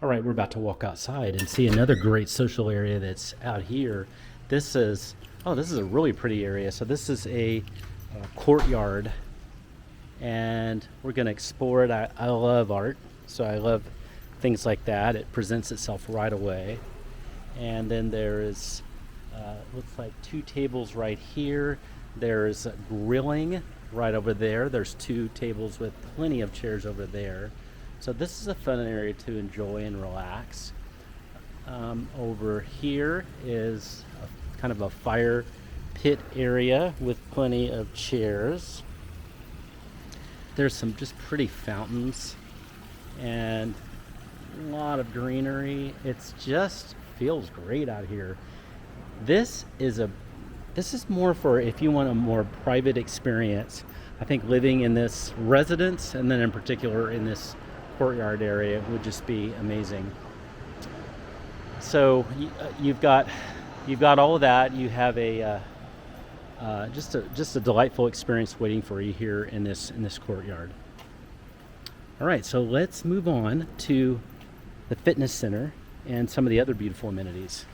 All right, we're about to walk outside and see another great social area that's out here. This is, oh, this is a really pretty area. So this is a courtyard, and we're going to explore it. I love art, so I love things like that. It presents itself right away. And then there is, looks like two tables right here. There's grilling right over there. There's two tables with plenty of chairs over there. So this is a fun area to enjoy and relax. Over here is kind of a fire pit area with plenty of chairs. There's some just pretty fountains and a lot of greenery. It's just feels great out here. This is more for if you want a more private experience. I think living in this residence, and then in particular in this courtyard area, would just be amazing. So you've got all of that. You have a just a delightful experience waiting for you here in this courtyard. All right, so let's move on to the fitness center and some of the other beautiful amenities.